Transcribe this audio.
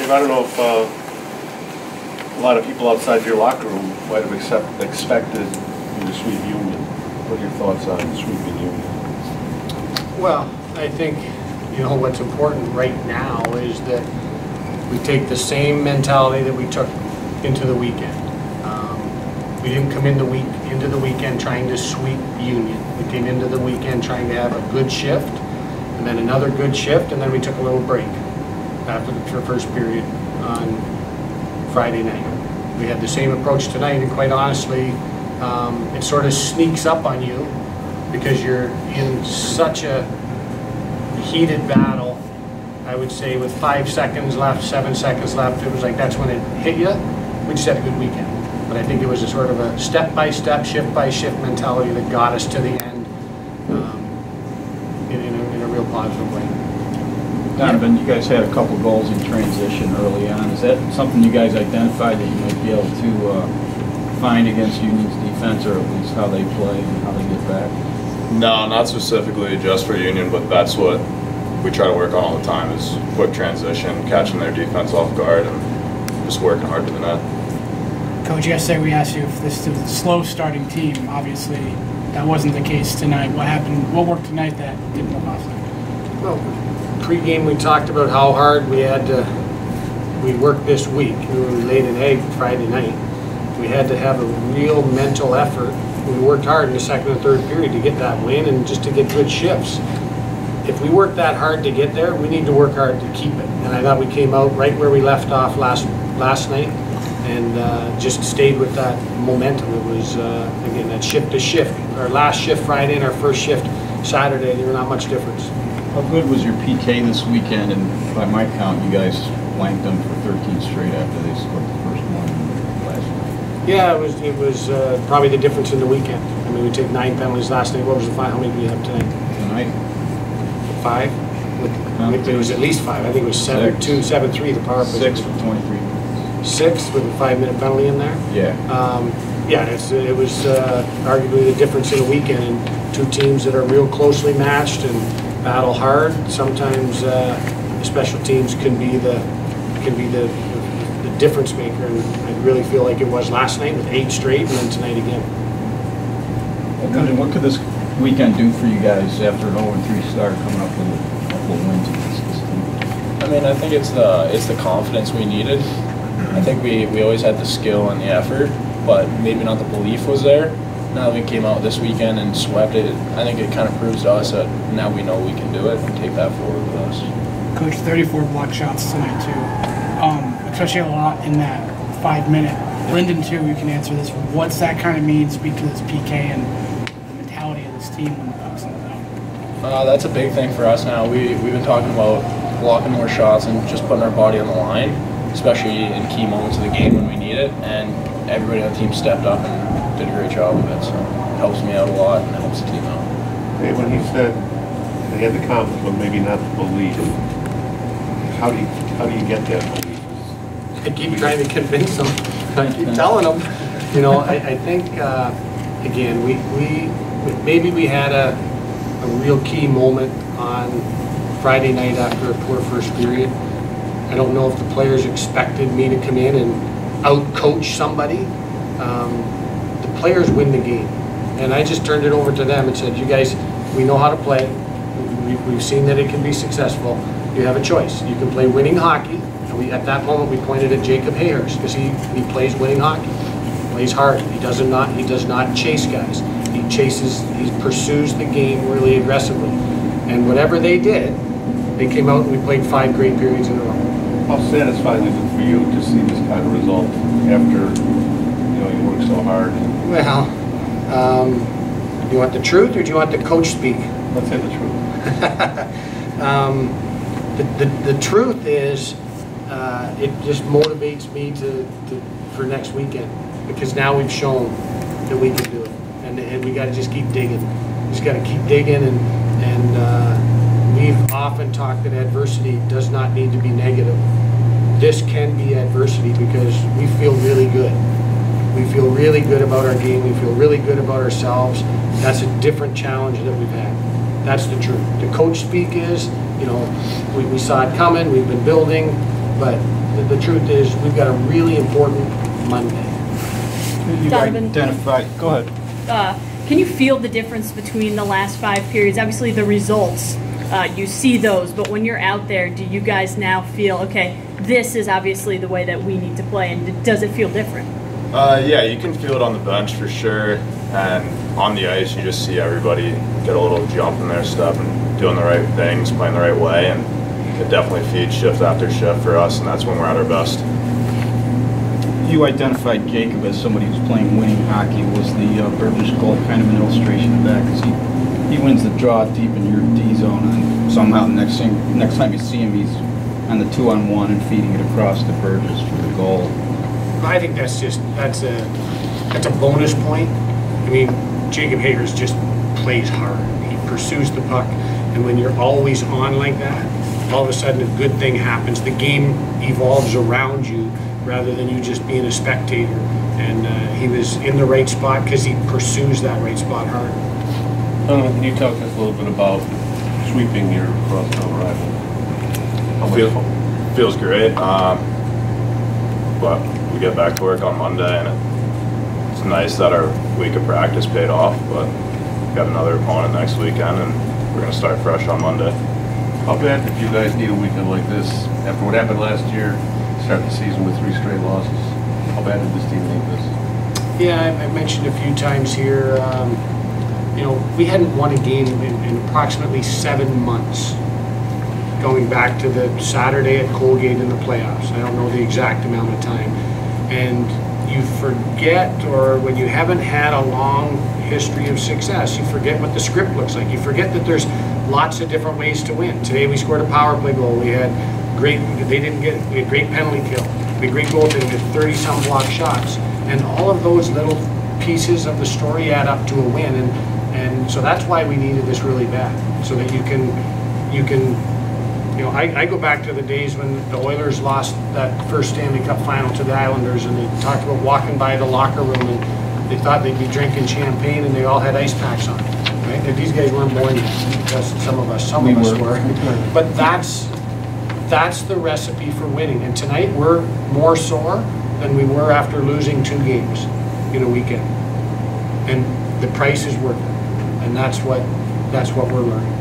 Dave, I don't know if a lot of people outside your locker room might have expected you to sweep Union. What are your thoughts on sweeping Union? Well, I think, what's important right now is that we take the same mentality that we took into the weekend. We didn't come into the weekend trying to sweep Union. We came into the weekend trying to have a good shift, and then another good shift, and then we took a little break after the first period on Friday night. We had the same approach tonight, and quite honestly, it sort of sneaks up on you because you're in such a heated battle. I would say with 5 seconds left, 7 seconds left, it was like that's when it hit you. We just had a good weekend. But I think it was a sort of a step-by-step, shift-by-shift mentality that got us to the end in a real positive way. Donovan, you guys had a couple goals in transition early on. Is that something you guys identified that you might be able to find against Union's defense, or at least how they play and how they get back? No, not specifically just for Union, but that's what we try to work on all the time is quick transition, catching their defense off guard, and just working hard to the net. Coach, yesterday we asked you if this was a slow starting team. Obviously, that wasn't the case tonight. What happened? What worked tonight that didn't work last night? Well, pre-game we talked about how hard we worked this week. We laid an egg Friday night. We had to have a real mental effort. We worked hard in the second and third period to get that win and just to get good shifts. If we worked that hard to get there, we need to work hard to keep it. And I thought we came out right where we left off last night. And just stayed with that momentum. It was, again, that shift to shift. Our last shift Friday and our first shift Saturday, there were not much difference. How good was your PK this weekend? And by my count, you guys blanked them for 13 straight after they scored the first one last night. Yeah, it was probably the difference in the weekend. I mean, we took 9 penalties last night. What was the final? How many did we have tonight? Tonight? 5? It was at least 5. I think it was 7-2, 7-3, the power play. 6 for 23. 6 with a 5-minute penalty in there. Yeah. It was arguably the difference in a weekend, and two teams that are real closely matched and battle hard. Sometimes the special teams can be the difference maker, and I really feel like it was last night with 8 straight, and then tonight again. What could this weekend do for you guys after an 0-3 start, coming up with a couple of wins against this team? I mean, I think it's the confidence we needed. I think we always had the skill and the effort, but maybe not the belief was there. Now that we came out this weekend and swept it, I think it kind of proves to us that now we know we can do it and take that forward with us. Coach, 34 block shots tonight too, especially a lot in that 5-minute. Lyndon too, you can answer this. What's that kind of mean? Speak to this PK and the mentality of this team when the puck's in the zone. That's a big thing for us now. We've been talking about blocking more shots and just putting our body on the line, especially in key moments of the game when we need it, and everybody on the team stepped up and did a great job with it, so it helps me out a lot and it helps the team out. Hey, when he said they had the confidence but maybe not the belief, how do you get that belief? I keep trying to convince them. I keep telling them. I think, again, maybe we had a real key moment on Friday night after a poor first period. I don't know if the players expected me to come in and out-coach somebody. The players win the game. And I just turned it over to them and said, you guys, we know how to play. We've seen that it can be successful. You have a choice. You can play winning hockey. And at that moment, we pointed at Jacob Hayers because he plays winning hockey. He plays hard. He does not chase guys. He pursues the game really aggressively. And whatever they did, they came out and we played 5 great periods in a row. How satisfying is it for you to see this kind of result after you work so hard? Well, do you want the truth or do you want the coach speak? Let's say the truth. The truth is, it just motivates me for next weekend because now we've shown that we can do it, and we got to just keep digging. Just got to keep digging, and we've often talked that adversity does not need to be negative. This can be adversity because we feel really good. We feel really good about our game. We feel really good about ourselves. That's a different challenge that we've had. That's the truth. The coach speak is, we saw it coming. We've been building. But the truth is, we've got a really important Monday. You Donovan. identified, go ahead. Can you feel the difference between the last 5 periods? Obviously, the results, you see those, but when you're out there, do you guys now feel, okay, this is obviously the way that we need to play, and does it feel different? Yeah, you can feel it on the bench for sure, and on the ice you just see everybody get a little jump in their step and doing the right things, playing the right way, and it definitely feeds shift after shift for us, and that's when we're at our best. You identified Jacob as somebody who's playing winning hockey. Was the Burgess goal kind of an illustration of that? Because he wins the draw deep in your D zone, and somehow next time you see him, he's on the 2-on-1 and feeding it across to Burgess for the goal. I think that's a bonus point. I mean, Jacob Hagers just plays hard. He pursues the puck, and when you're always on like that, all of a sudden a good thing happens. The game evolves around you rather than you just being a spectator. And he was in the right spot because he pursues that right spot hard. Can you talk to us a little bit about sweeping your crosstown rival? Feels great, but we get back to work on Monday, and it's nice that our week of practice paid off, but we got another opponent next weekend, and we're going to start fresh on Monday. How bad did you guys need a weekend like this after what happened last year, start the season with 3 straight losses? How bad did this team need this? Yeah, I mentioned a few times here, you know, we hadn't won a game in approximately 7 months, going back to the Saturday at Colgate in the playoffs. I don't know the exact amount of time. And you forget, or when you haven't had a long history of success, you forget what the script looks like. You forget that there's lots of different ways to win. Today we scored a power play goal. We had great penalty kill. We had great goaltending. We had 30-some block shots. And all of those little pieces of the story add up to a win. And so that's why we needed this really bad, so that you can, you know, I go back to the days when the Oilers lost that first Stanley Cup final to the Islanders, and they talked about walking by the locker room and they thought they'd be drinking champagne and they all had ice packs on, right? And these guys weren't born yet, because some of us were. But that's the recipe for winning. And tonight we're more sore than we were after losing 2 games in a weekend. And the price is worth it. And that's what we're learning.